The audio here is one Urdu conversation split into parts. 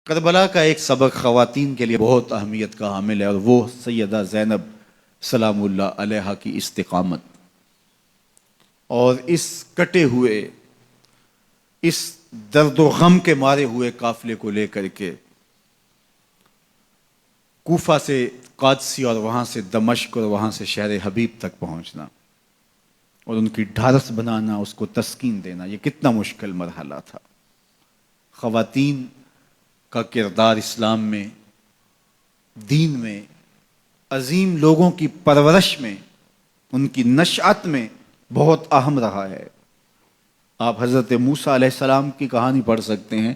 کربلا کا ایک سبق خواتین کے لیے بہت اہمیت کا حامل ہے، اور وہ سیدہ زینب سلام اللہ علیہا کی استقامت اور اس کٹے ہوئے، اس درد و غم کے مارے ہوئے قافلے کو لے کر کے کوفہ سے قادسی اور وہاں سے دمشق اور وہاں سے شہر حبیب تک پہنچنا اور ان کی ڈھارس بنانا، اس کو تسکین دینا، یہ کتنا مشکل مرحلہ تھا۔ خواتین کا کردار اسلام میں، دین میں، عظیم لوگوں کی پرورش میں، ان کی نشأت میں بہت اہم رہا ہے۔ آپ حضرت موسیٰ علیہ السلام کی کہانی پڑھ سکتے ہیں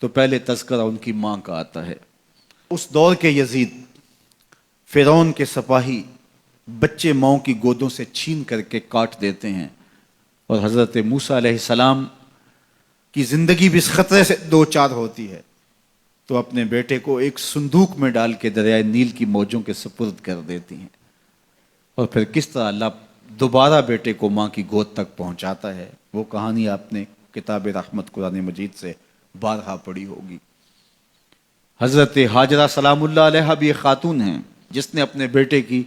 تو پہلے تذکرہ ان کی ماں کا آتا ہے۔ اس دور کے یزید، فرعون کے سپاہی بچے ماؤں کی گودوں سے چھین کر کے کاٹ دیتے ہیں، اور حضرت موسیٰ علیہ السلام کی زندگی بھی اس خطرے سے دو چار ہوتی ہے تو اپنے بیٹے کو ایک صندوق میں ڈال کے دریائے نیل کی موجوں کے سپرد کر دیتی ہیں، اور پھر کس طرح اللہ دوبارہ بیٹے کو ماں کی گود تک پہنچاتا ہے، وہ کہانی آپ نے کتاب رحمت قرآن مجید سے بارہا پڑھی ہوگی۔ حضرت ہاجرہ سلام اللہ علیہا بھی ایک خاتون ہیں جس نے اپنے بیٹے کی،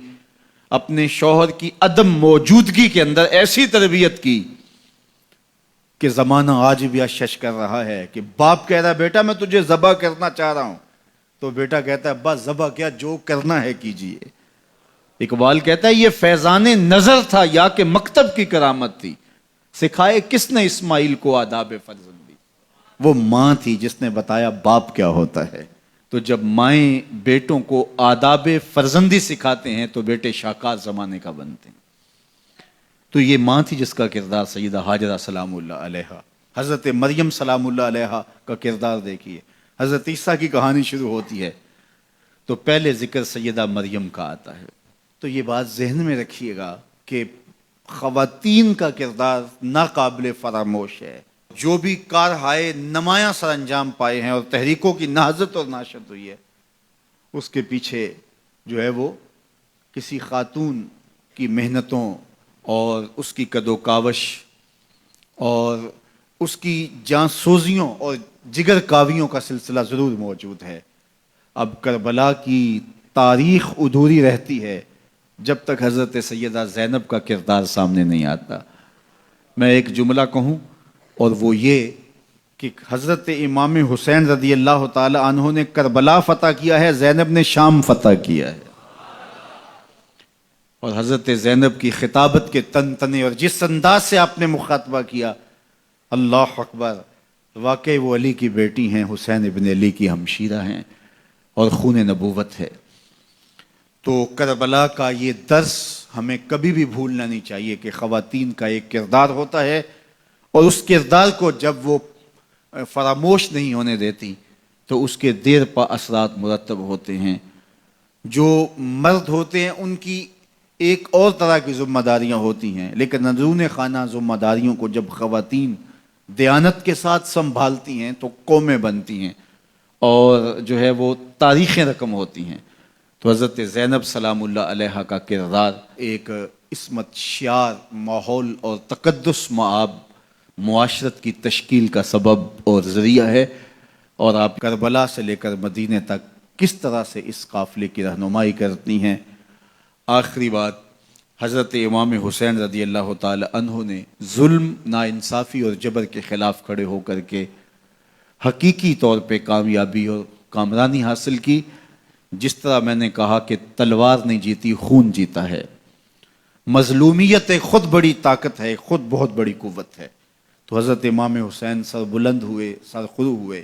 اپنے شوہر کی عدم موجودگی کے اندر ایسی تربیت کی کہ زمانہ آج بھی اشش کر رہا ہے کہ باپ کہہ رہا ہے بیٹا میں تجھے ذبح کرنا چاہ رہا ہوں، تو بیٹا کہتا ہے ابا ذبح کیا، جو کرنا ہے کیجئے۔ اقبال کہتا ہے یہ فیضان نظر تھا یا کہ مکتب کی کرامت تھی، سکھائے کس نے اسماعیل کو آداب فرزندی۔ وہ ماں تھی جس نے بتایا باپ کیا ہوتا ہے۔ تو جب مائیں بیٹوں کو آداب فرزندی سکھاتے ہیں تو بیٹے شاہکار زمانے کا بنتے ہیں۔ تو یہ ماں تھی جس کا کردار سیدہ ہاجرہ سلام اللہ علیہا۔ حضرت مریم سلام اللہ علیہا کا کردار دیکھیے، حضرت عیسیٰ کی کہانی شروع ہوتی ہے تو پہلے ذکر سیدہ مریم کا آتا ہے۔ تو یہ بات ذہن میں رکھیے گا کہ خواتین کا کردار ناقابل فراموش ہے۔ جو بھی کارہائے نمایاں سر انجام پائے ہیں اور تحریکوں کی نہضت اور ناشد ہوئی ہے، اس کے پیچھے جو ہے وہ کسی خاتون کی محنتوں اور اس کی کد و کاوش اور اس کی جانسوزیوں اور جگر کاویوں کا سلسلہ ضرور موجود ہے۔ اب کربلا کی تاریخ ادھوری رہتی ہے جب تک حضرت سیدہ زینب کا کردار سامنے نہیں آتا۔ میں ایک جملہ کہوں اور وہ یہ کہ حضرت امام حسین رضی اللہ تعالی عنہ نے کربلا فتح کیا ہے، زینب نے شام فتح کیا ہے۔ اور حضرت زینب کی خطابت کے تن تنے اور جس انداز سے آپ نے مخاطبہ کیا، اللہ اکبر، واقعی وہ علی کی بیٹی ہیں، حسین ابن علی کی ہمشیرہ ہیں اور خون نبوت ہے۔ تو کربلا کا یہ درس ہمیں کبھی بھی بھولنا نہیں چاہیے کہ خواتین کا ایک کردار ہوتا ہے، اور اس کردار کو جب وہ فراموش نہیں ہونے دیتی تو اس کے دیر پا اثرات مرتب ہوتے ہیں۔ جو مرد ہوتے ہیں ان کی ایک اور طرح کی ذمہ داریاں ہوتی ہیں، لیکن اندرون خانہ ذمہ داریوں کو جب خواتین دیانت کے ساتھ سنبھالتی ہیں تو قومیں بنتی ہیں اور جو ہے وہ تاریخیں رقم ہوتی ہیں۔ تو حضرت زینب سلام اللہ علیہا کا کردار ایک عصمت شعار، ماحول اور تقدس مآب معاشرت کی تشکیل کا سبب اور ذریعہ ہے، اور آپ کربلا سے لے کر مدینے تک کس طرح سے اس قافلے کی رہنمائی کرتی ہیں۔ آخری بات، حضرت امام حسین رضی اللہ تعالی عنہ نے ظلم، ناانصافی اور جبر کے خلاف کھڑے ہو کر کے حقیقی طور پہ کامیابی اور کامرانی حاصل کی۔ جس طرح میں نے کہا کہ تلوار نہیں جیتی، خون جیتا ہے۔ مظلومیت خود بڑی طاقت ہے، خود بہت بڑی قوت ہے۔ تو حضرت امام حسین سر بلند ہوئے، سر خرو ہوئے،